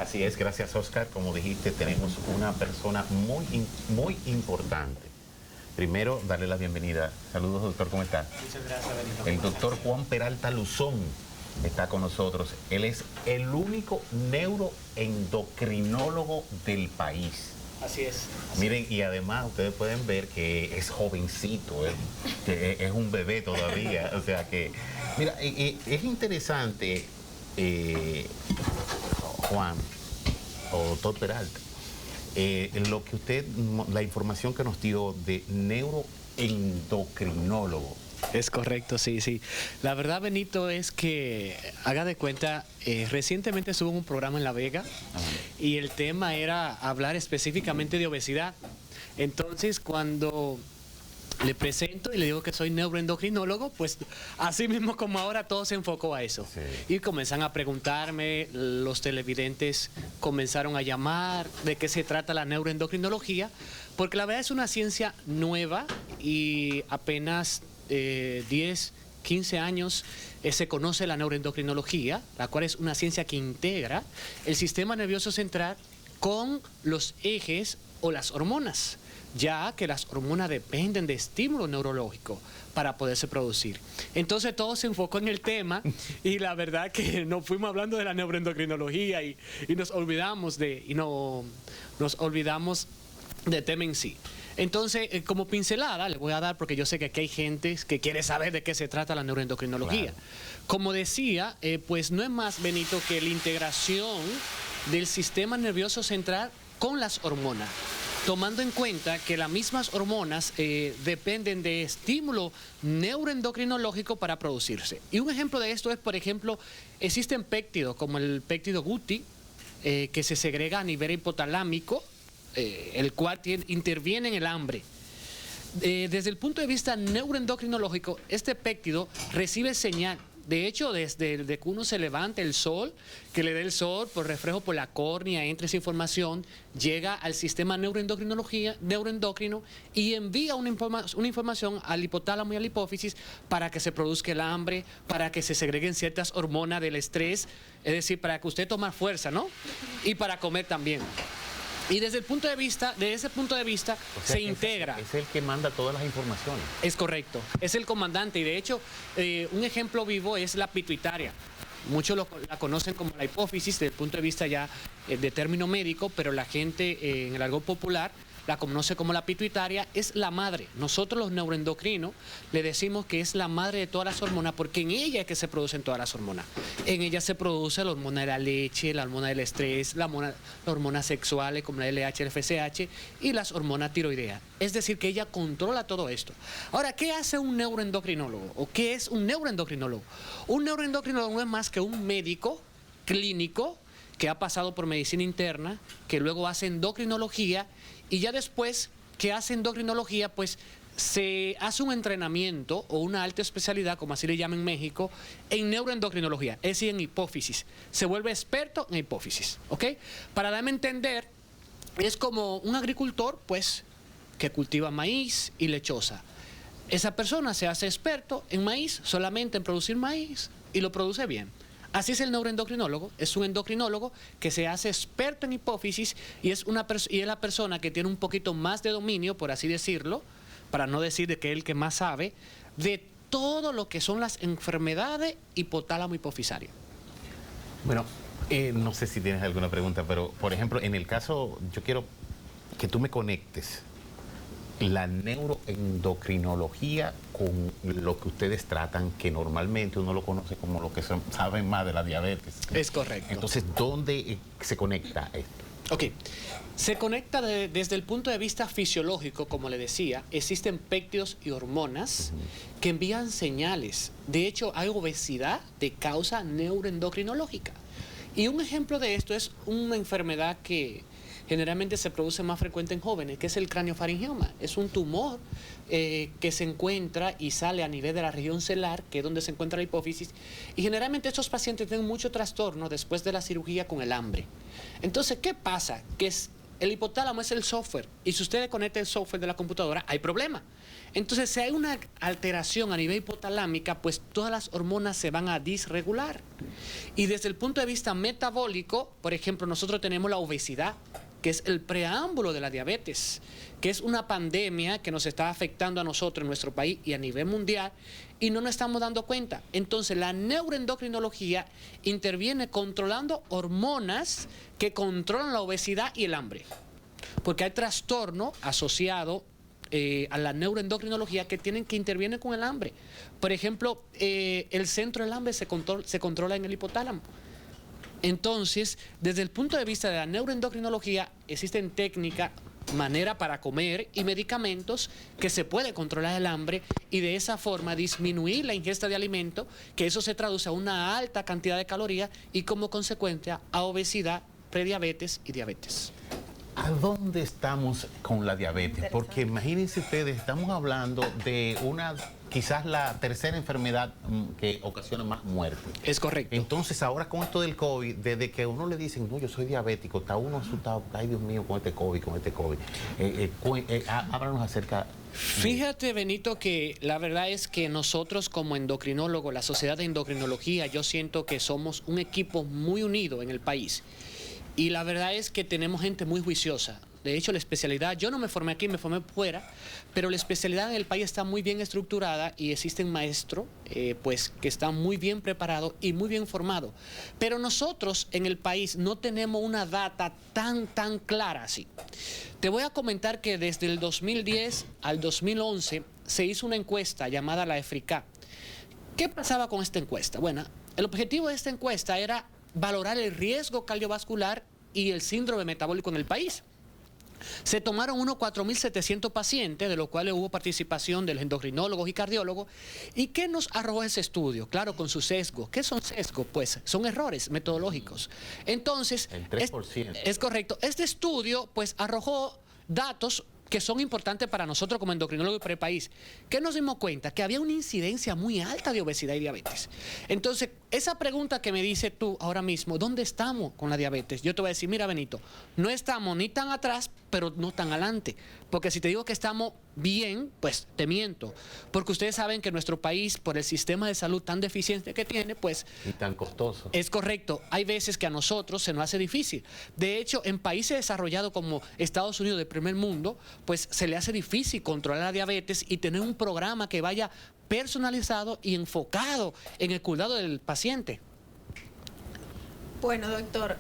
Así es, gracias Oscar. Como dijiste, tenemos una persona muy importante. Primero, darle la bienvenida. Saludos, doctor, ¿cómo está? Muchas gracias, Benito. El doctor Juan Peralta Luzón está con nosotros. Él es el único neuroendocrinólogo del país. Así es. Miren, y además ustedes pueden ver que es jovencito, que es un bebé todavía. O sea que, mira, es interesante, Juan, o doctor Peralta, lo que usted, la información que nos dio de neuroendocrinólogo. Es correcto, sí, sí. La verdad, Benito, es que, haga de cuenta, recientemente estuve en un programa en La Vega y el tema era hablar específicamente de obesidad. Entonces, cuando le presento y le digo que soy neuroendocrinólogo, pues así mismo como ahora todo se enfocó a eso. Sí. Y comienzan a preguntarme, los televidentes comenzaron a llamar de qué se trata la neuroendocrinología, porque la verdad es una ciencia nueva y apenas 10, 15 años se conoce la neuroendocrinología, la cual es una ciencia que integra el sistema nervioso central con los ejes o las hormonas, ya que las hormonas dependen de estímulo neurológico para poderse producir. Entonces todo se enfocó en el tema y la verdad que nos fuimos hablando de la neuroendocrinología y nos olvidamos nos olvidamos del tema en sí. Entonces, como pincelada, le voy a dar, porque yo sé que aquí hay gente que quiere saber de qué se trata la neuroendocrinología. Claro. Como decía, pues no es más, Benito, que la integración del sistema nervioso central con las hormonas, tomando en cuenta que las mismas hormonas dependen de estímulo neuroendocrinológico para producirse. Y un ejemplo de esto es, por ejemplo, existen péptidos como el péptido Guti, que se segrega a nivel hipotalámico, el cual interviene en el hambre. Desde el punto de vista neuroendocrinológico, este péptido recibe señal. De hecho, desde que uno se levanta, el sol, que le dé el sol por reflejo por la córnea, entra esa información, llega al sistema neuroendocrino y envía una información al hipotálamo y a la hipófisis para que se produzca el hambre, para que se segreguen ciertas hormonas del estrés, es decir, para que usted tome fuerza, ¿no? Y para comer también. Y desde ese punto de vista, o sea, se integra. Es el que manda todas las informaciones. Es correcto, es el comandante. Y de hecho, un ejemplo vivo es la pituitaria. Muchos la conocen como la hipófisis desde el punto de vista ya de término médico, pero la gente en el argot popular la conoce como la pituitaria. Es la madre. Nosotros los neuroendocrinos le decimos que es la madre de todas las hormonas porque en ella es que se producen todas las hormonas. En ella se produce la hormona de la leche, la hormona del estrés, las hormonas sexuales como la LH, el FSH y las hormonas tiroideas. Es decir, que ella controla todo esto. Ahora, ¿qué hace un neuroendocrinólogo? ¿O qué es un neuroendocrinólogo? Un neuroendocrinólogo no es más que un médico clínico que ha pasado por medicina interna, que luego hace endocrinología. Y ya después que hace endocrinología, pues se hace un entrenamiento o una alta especialidad, como así le llaman en México, en neuroendocrinología, es decir, en hipófisis. Se vuelve experto en hipófisis, ¿ok? Para darme a entender, es como un agricultor, pues, que cultiva maíz y lechosa. Esa persona se hace experto en maíz, solamente en producir maíz, y lo produce bien. Así es el neuroendocrinólogo, es un endocrinólogo que se hace experto en hipófisis y es la persona que tiene un poquito más de dominio, por así decirlo, para no decir de que es el que más sabe, de todo lo que son las enfermedades hipotálamo hipofisario. Bueno, no sé si tienes alguna pregunta, pero por ejemplo, en el caso, yo quiero que tú me conectes la neuroendocrinología con lo que ustedes tratan, que normalmente uno lo conoce como lo que saben más de la diabetes. Es correcto. Entonces, ¿dónde se conecta esto? Ok, se conecta desde el punto de vista fisiológico, como le decía, existen péptidos y hormonas que envían señales. De hecho, hay obesidad de causa neuroendocrinológica. Y un ejemplo de esto es una enfermedad que generalmente se produce más frecuente en jóvenes, que es el craniofaringioma. Es un tumor que se encuentra y sale a nivel de la región celular, que es donde se encuentra la hipófisis, y generalmente estos pacientes tienen mucho trastorno después de la cirugía con el hambre. Entonces, ¿qué pasa? Que el hipotálamo es el software, y si usted le conecta el software de la computadora, hay problema. Entonces, si hay una alteración a nivel hipotalámica, pues todas las hormonas se van a disregular. Y desde el punto de vista metabólico, por ejemplo, nosotros tenemos la obesidad, que es el preámbulo de la diabetes, que es una pandemia que nos está afectando a nosotros en nuestro país y a nivel mundial, y no nos estamos dando cuenta. Entonces, la neuroendocrinología interviene controlando hormonas que controlan la obesidad y el hambre, porque hay trastorno asociado a la neuroendocrinología que intervienen con el hambre. Por ejemplo, el centro del hambre se controla en el hipotálamo. Entonces, desde el punto de vista de la neuroendocrinología, existen técnicas, manera para comer y medicamentos que se puede controlar el hambre y de esa forma disminuir la ingesta de alimentos, que eso se traduce a una alta cantidad de calorías y como consecuencia a obesidad, prediabetes y diabetes. ¿A dónde estamos con la diabetes? Porque imagínense ustedes, estamos hablando de quizás la tercera enfermedad que ocasiona más muerte. Es correcto. Entonces, ahora con esto del COVID, desde que a uno le dicen, no, yo soy diabético, está uno asustado, ay Dios mío, con este COVID. Háblanos acerca. Fíjate, Benito, que la verdad es que nosotros como endocrinólogos, la Sociedad de Endocrinología, yo siento que somos un equipo muy unido en el país. Y la verdad es que tenemos gente muy juiciosa. De hecho, la especialidad, yo no me formé aquí, me formé fuera, pero la especialidad en el país está muy bien estructurada y existen maestros pues, que están muy bien preparados y muy bien formados. Pero nosotros en el país no tenemos una data tan clara así. Te voy a comentar que desde el 2010 al 2011 se hizo una encuesta llamada la EFRICA. ¿Qué pasaba con esta encuesta? Bueno, el objetivo de esta encuesta era valorar el riesgo cardiovascular y el síndrome metabólico en el país. Se tomaron unos 4.700 pacientes, de los cuales hubo participación de los endocrinólogos y cardiólogos. ¿Y qué nos arrojó ese estudio? Claro, con su sesgo. ¿Qué son sesgos? Pues son errores metodológicos. Entonces, el 3%. Es correcto. Este estudio pues arrojó datos que son importantes para nosotros como endocrinólogos y para el país. ¿Qué nos dimos cuenta? Que había una incidencia muy alta de obesidad y diabetes. Entonces, esa pregunta que me dices tú ahora mismo, ¿dónde estamos con la diabetes? Yo te voy a decir, mira, Benito, no estamos ni tan atrás, pero no tan adelante. Porque si te digo que estamos bien, pues te miento. Porque ustedes saben que nuestro país, por el sistema de salud tan deficiente que tiene, pues... Y tan costoso. Es correcto. Hay veces que a nosotros se nos hace difícil. De hecho, en países desarrollados como Estados Unidos del primer mundo, pues se le hace difícil controlar la diabetes y tener un programa que vaya personalizado y enfocado en el cuidado del paciente. Bueno, doctor,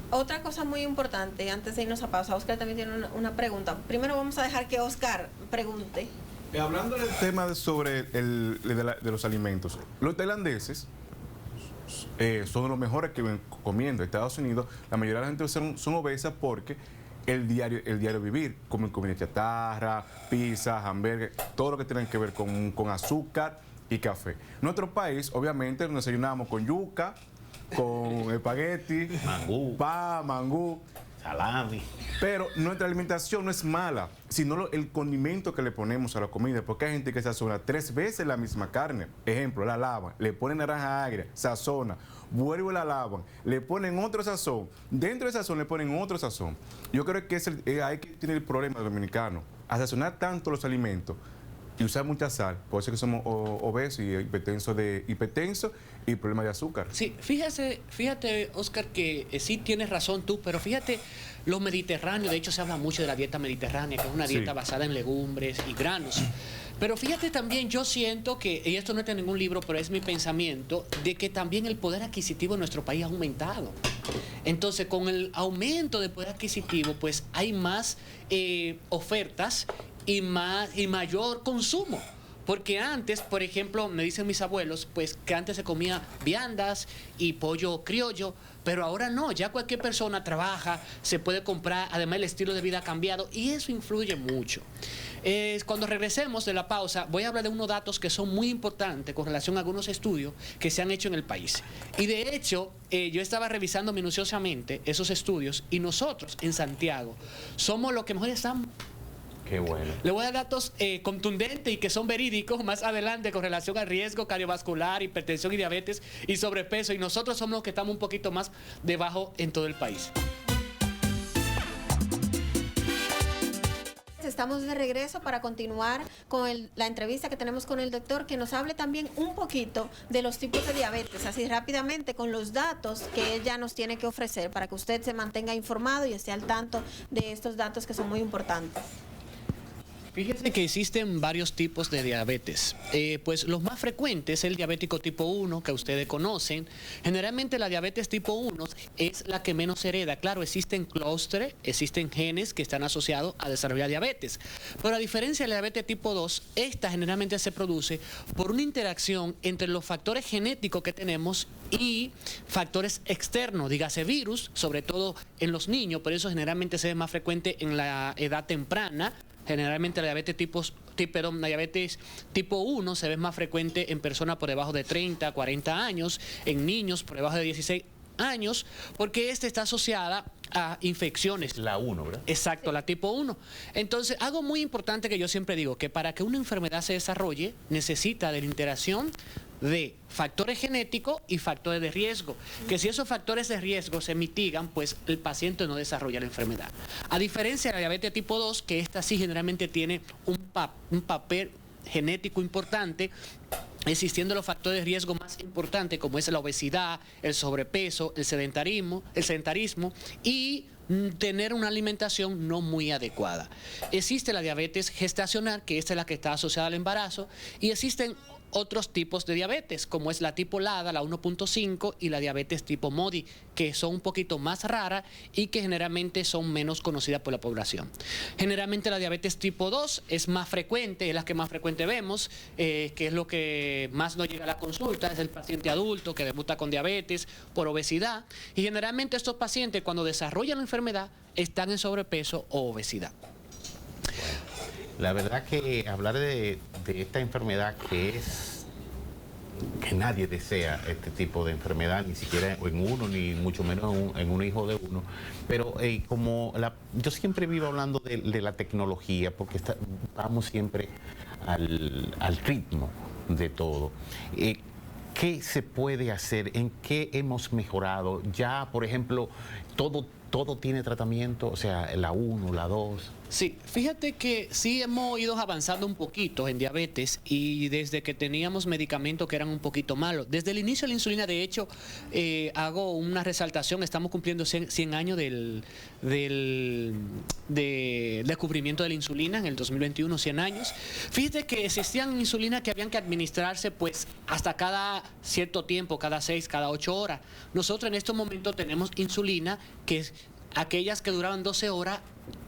otra cosa muy importante, antes de irnos a pausa, Oscar también tiene una pregunta. Primero vamos a dejar que Oscar pregunte. Hablando del tema de los alimentos, los tailandeses son los mejores que ven comiendo. En Estados Unidos, la mayoría de la gente son obesas porque el diario vivir, comen comida chatarra, pizza, hamburgues, todo lo que tiene que ver con azúcar y café. Nuestro país, obviamente, nos desayunamos con yuca, con espagueti, Mangú. mangú, Salami. pero nuestra alimentación no es mala, sino el condimento que le ponemos a la comida, porque hay gente que sazona 3 veces la misma carne. Ejemplo, la lavan, le ponen naranja agria, sazona, vuelve y la lavan, le ponen otro sazón, dentro del sazón le ponen otro sazón. Yo creo que hay que tener el problema del dominicano, a sazonar tanto los alimentos y usar mucha sal, por eso que somos obesos y hipertensos y problemas de azúcar. Sí, fíjate, Oscar, que sí tienes razón tú, pero fíjate, los mediterráneos, de hecho se habla mucho de la dieta mediterránea, que es una dieta basada en legumbres y granos. Pero fíjate también, yo siento que, y esto no está en ningún libro, pero es mi pensamiento, de que también el poder adquisitivo en nuestro país ha aumentado. Entonces, con el aumento del poder adquisitivo, pues hay más ofertas y mayor consumo. Porque antes, por ejemplo, me dicen mis abuelos, pues que antes se comía viandas y pollo criollo, pero ahora no, ya cualquier persona trabaja, se puede comprar, además el estilo de vida ha cambiado y eso influye mucho. Cuando regresemos de la pausa, voy a hablar de unos datos que son muy importantes con relación a algunos estudios que se han hecho en el país. Y de hecho, yo estaba revisando minuciosamente esos estudios y nosotros en Santiago somos los que mejor estamos. Qué bueno. Le voy a dar datos contundentes y que son verídicos más adelante con relación al riesgo cardiovascular, hipertensión y diabetes y sobrepeso. Y nosotros somos los que estamos un poquito más debajo en todo el país. Estamos de regreso para continuar con la entrevista que tenemos con el doctor, que nos hable también un poquito de los tipos de diabetes, así rápidamente con los datos que ella nos tiene que ofrecer para que usted se mantenga informado y esté al tanto de estos datos que son muy importantes. Fíjense que existen varios tipos de diabetes. Pues los más frecuentes es el diabético tipo 1, que ustedes conocen. Generalmente la diabetes tipo 1 es la que menos se hereda. Claro, existen clústeres, existen genes que están asociados a desarrollar diabetes. Pero a diferencia de la diabetes tipo 2, esta generalmente se produce por una interacción entre los factores genéticos que tenemos y factores externos, dígase virus, sobre todo en los niños. Por eso generalmente se ve más frecuente en la edad temprana. Generalmente la diabetes tipo 1 se ve más frecuente en personas por debajo de 30, 40 años, en niños por debajo de 16 años, porque está asociada a infecciones. La 1, ¿verdad? Exacto, la tipo 1. Entonces, algo muy importante que yo siempre digo, que para que una enfermedad se desarrolle, necesita de la interacción de factores genéticos y factores de riesgo, que si esos factores de riesgo se mitigan, pues el paciente no desarrolla la enfermedad. A diferencia de la diabetes tipo 2, que esta sí generalmente tiene un papel genético importante, existiendo los factores de riesgo más importantes como es la obesidad, el sobrepeso, el sedentarismo y tener una alimentación no muy adecuada. Existe la diabetes gestacional, que esta es la que está asociada al embarazo, y existen otros tipos de diabetes, como es la tipo LADA, la 1.5, y la diabetes tipo MODI, que son un poquito más raras y que generalmente son menos conocidas por la población. Generalmente la diabetes tipo 2 es más frecuente, es la que más frecuente vemos, que es lo que más nos llega a la consulta, es el paciente adulto que debuta con diabetes por obesidad, y generalmente estos pacientes cuando desarrollan la enfermedad están en sobrepeso o obesidad. La verdad que hablar de esta enfermedad que nadie desea este tipo de enfermedad, ni siquiera en uno, ni mucho menos en un hijo de uno. Pero yo siempre vivo hablando de la tecnología, porque vamos siempre al ritmo de todo. ¿Qué se puede hacer? ¿En qué hemos mejorado? Ya, por ejemplo, todo tiene tratamiento, o sea, la 1, la 2. Sí, fíjate que sí hemos ido avanzando un poquito en diabetes y desde que teníamos medicamentos que eran un poquito malos. Desde el inicio de la insulina, de hecho, hago una resaltación, estamos cumpliendo 100 años del descubrimiento de la insulina en el 2021, 100 años. Fíjate que existían insulinas que habían que administrarse pues hasta cada cierto tiempo, cada 6, cada 8 horas. Nosotros en estos momentos tenemos insulina que es aquellas que duraban 12 horas,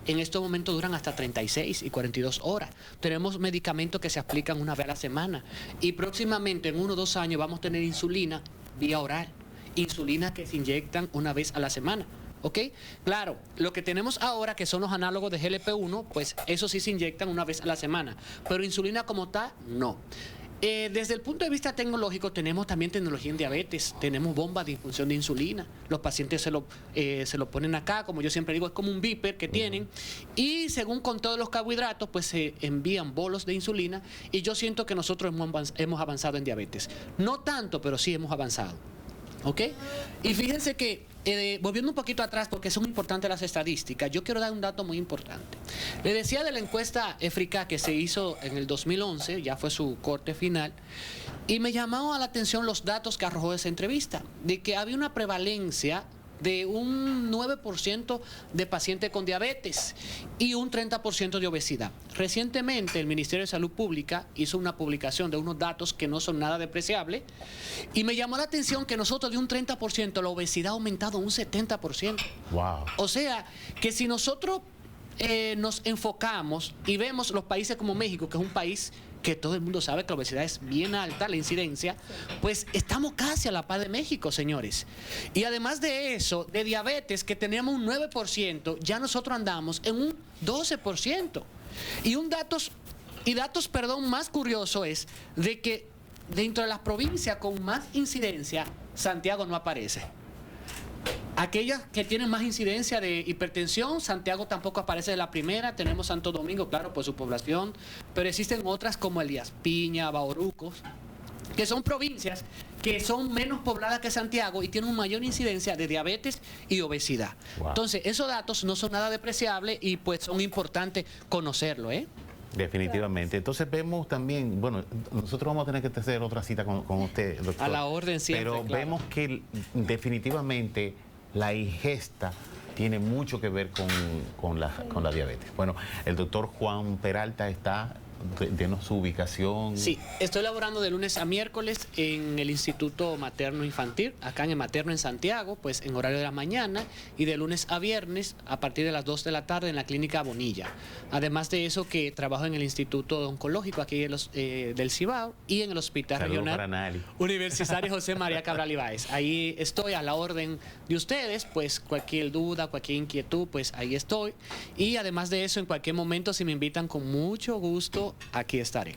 en estos momentos duran hasta 36 y 42 horas. Tenemos medicamentos que se aplican una vez a la semana. Y próximamente, en 1 o 2 años, vamos a tener insulina vía oral. Insulina que se inyectan una vez a la semana. ¿Ok? Claro, lo que tenemos ahora, que son los análogos de GLP-1, pues eso sí se inyectan una vez a la semana. Pero insulina como tal, no. Desde el punto de vista tecnológico tenemos también tecnología en diabetes, tenemos bombas de infusión de insulina, los pacientes se lo ponen acá, como yo siempre digo, es como un beeper que tienen, y según con todos los carbohidratos pues se envían bolos de insulina, y yo siento que nosotros hemos avanzado en diabetes, no tanto, pero sí hemos avanzado. ¿Ok? Y fíjense que, volviendo un poquito atrás, porque son importantes las estadísticas, yo quiero dar un dato muy importante. Le decía de la encuesta EFRICA que se hizo en el 2011, ya fue su corte final, y me llamó a la atención los datos que arrojó esa entrevista, de que había una prevalencia de un 9% de pacientes con diabetes y un 30% de obesidad. Recientemente el Ministerio de Salud Pública hizo una publicación de unos datos que no son nada despreciables y me llamó la atención que nosotros de un 30% la obesidad ha aumentado a un 70%. Wow. O sea, que si nosotros nos enfocamos y vemos los países como México, que es un país que todo el mundo sabe que la obesidad es bien alta, la incidencia, pues estamos casi a la par de México, señores. Y además de eso, de diabetes, que teníamos un 9%, ya nosotros andamos en un 12%. Y datos más curioso es de que dentro de las provincias con más incidencia, Santiago no aparece. Aquellas que tienen más incidencia de hipertensión, Santiago tampoco aparece de la primera. Tenemos Santo Domingo, claro, por su población, pero existen otras como Elías Piña, Baurucos, que son provincias que son menos pobladas que Santiago y tienen una mayor incidencia de diabetes y obesidad. Wow. Entonces, esos datos no son nada despreciables y pues son importantes conocerlo, ¿eh? Definitivamente. Entonces vemos también, bueno, nosotros vamos a tener que hacer otra cita con usted, doctor. A la orden siempre, Pero claro. vemos que definitivamente la ingesta tiene mucho que ver con la diabetes. Bueno, el doctor Juan Peralta está, denos su ubicación. Sí, estoy laborando de lunes a miércoles en el Instituto Materno Infantil, acá en el Materno en Santiago, pues en horario de la mañana, y de lunes a viernes a partir de las 2 de la tarde en la Clínica Bonilla. Además de eso, que trabajo en el Instituto Oncológico aquí del Cibao y en el Hospital Saludos Regional para Nali. Universitario José María Cabral Ibáez. Ahí estoy a la orden de ustedes, pues cualquier duda, cualquier inquietud, pues ahí estoy. Y además de eso, en cualquier momento, si me invitan, con mucho gusto, aquí estaré.